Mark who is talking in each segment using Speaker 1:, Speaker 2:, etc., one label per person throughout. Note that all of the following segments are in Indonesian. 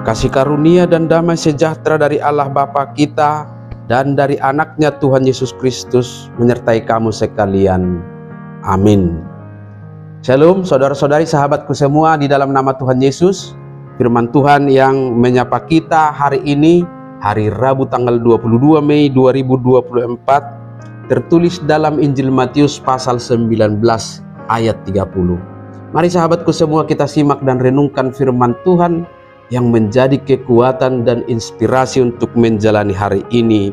Speaker 1: Kasih karunia dan damai sejahtera dari Allah Bapa kita dan dari anaknya Tuhan Yesus Kristus menyertai kamu sekalian. Amin. Shalom saudara-saudari, sahabatku semua di dalam nama Tuhan Yesus. Firman Tuhan yang menyapa kita hari ini, hari Rabu tanggal 22 Mei 2024, tertulis dalam Injil Matius pasal 19 ayat 30. Mari sahabatku semua kita simak dan renungkan firman Tuhan yang menjadi kekuatan dan inspirasi untuk menjalani hari ini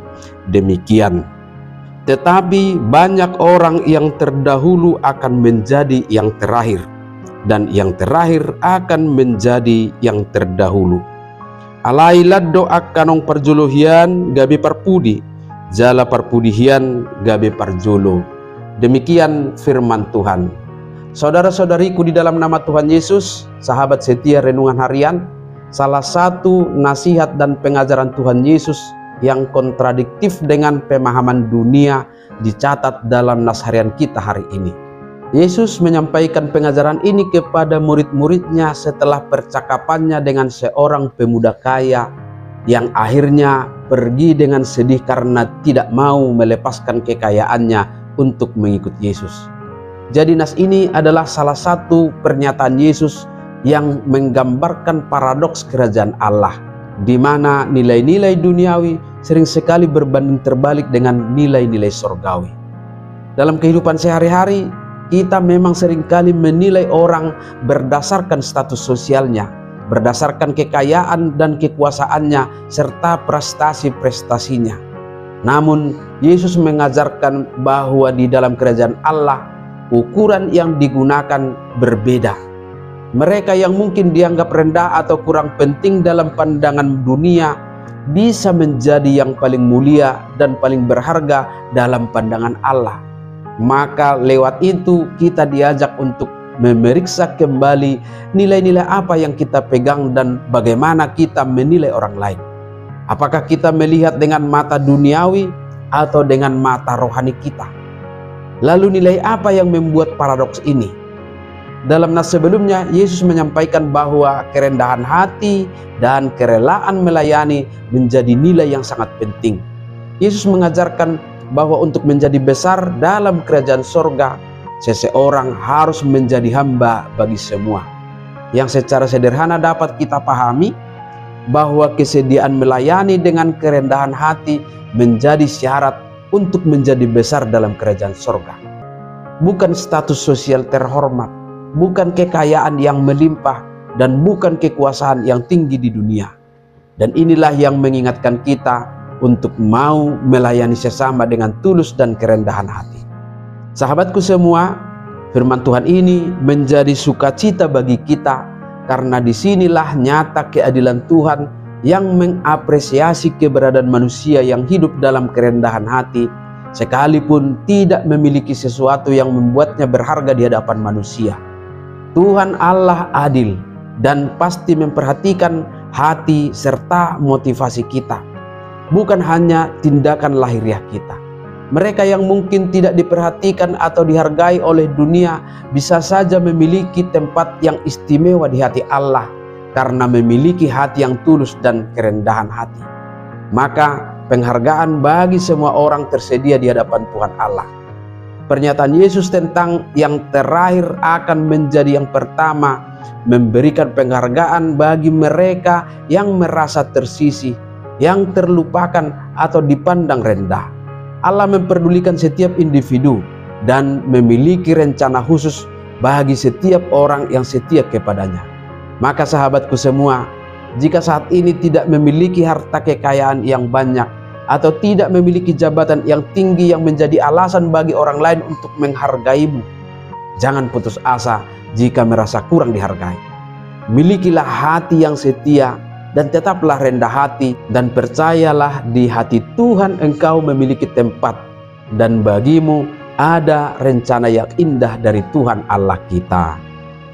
Speaker 1: demikian. Tetapi banyak orang yang terdahulu akan menjadi yang terakhir, dan yang terakhir akan menjadi yang terdahulu. Alai doa kanong perjuluhian gabi parpudi, jala parpudihian gabi parjolo. Demikian firman Tuhan. Saudara-saudariku di dalam nama Tuhan Yesus, sahabat setia renungan harian, salah satu nasihat dan pengajaran Tuhan Yesus yang kontradiktif dengan pemahaman dunia dicatat dalam nas harian kita hari ini. Yesus menyampaikan pengajaran ini kepada murid-muridnya setelah percakapannya dengan seorang pemuda kaya yang akhirnya pergi dengan sedih karena tidak mau melepaskan kekayaannya untuk mengikut Yesus. Jadi nas ini adalah salah satu pernyataan Yesus yang menggambarkan paradoks kerajaan Allah, di mana nilai-nilai duniawi sering sekali berbanding terbalik dengan nilai-nilai surgawi. Dalam kehidupan sehari-hari, kita memang seringkali menilai orang berdasarkan status sosialnya, berdasarkan kekayaan dan kekuasaannya, serta prestasi-prestasinya. Namun, Yesus mengajarkan bahwa di dalam kerajaan Allah, ukuran yang digunakan berbeda. Mereka yang mungkin dianggap rendah atau kurang penting dalam pandangan dunia bisa menjadi yang paling mulia dan paling berharga dalam pandangan Allah. Maka lewat itu kita diajak untuk memeriksa kembali nilai-nilai apa yang kita pegang dan bagaimana kita menilai orang lain. Apakah kita melihat dengan mata duniawi atau dengan mata rohani kita? Lalu nilai apa yang membuat paradoks ini? Dalam nas sebelumnya, Yesus menyampaikan bahwa kerendahan hati dan kerelaan melayani menjadi nilai yang sangat penting. Yesus mengajarkan bahwa untuk menjadi besar dalam kerajaan sorga, seseorang harus menjadi hamba bagi semua. Yang secara sederhana dapat kita pahami bahwa kesediaan melayani dengan kerendahan hati menjadi syarat untuk menjadi besar dalam kerajaan sorga. Bukan status sosial terhormat, bukan kekayaan yang melimpah, dan bukan kekuasaan yang tinggi di dunia. Dan inilah yang mengingatkan kita untuk mau melayani sesama dengan tulus dan kerendahan hati. Sahabatku semua, firman Tuhan ini menjadi sukacita bagi kita karena disinilah nyata keadilan Tuhan yang mengapresiasi keberadaan manusia yang hidup dalam kerendahan hati, sekalipun tidak memiliki sesuatu yang membuatnya berharga di hadapan manusia. Tuhan Allah adil dan pasti memperhatikan hati serta motivasi kita, bukan hanya tindakan lahiriah kita. Mereka yang mungkin tidak diperhatikan atau dihargai oleh dunia bisa saja memiliki tempat yang istimewa di hati Allah karena memiliki hati yang tulus dan kerendahan hati. Maka penghargaan bagi semua orang tersedia di hadapan Tuhan Allah. Pernyataan Yesus tentang yang terakhir akan menjadi yang pertama memberikan penghargaan bagi mereka yang merasa tersisih, yang terlupakan atau dipandang rendah. Allah memperdulikan setiap individu dan memiliki rencana khusus bagi setiap orang yang setia kepadanya. Maka sahabatku semua, jika saat ini tidak memiliki harta kekayaan yang banyak, atau tidak memiliki jabatan yang tinggi yang menjadi alasan bagi orang lain untuk menghargaimu, jangan putus asa jika merasa kurang dihargai. Milikilah hati yang setia dan tetaplah rendah hati, dan percayalah di hati Tuhan engkau memiliki tempat, dan bagimu ada rencana yang indah dari Tuhan Allah kita.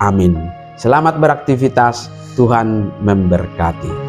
Speaker 1: Amin. Selamat beraktivitas, Tuhan memberkati.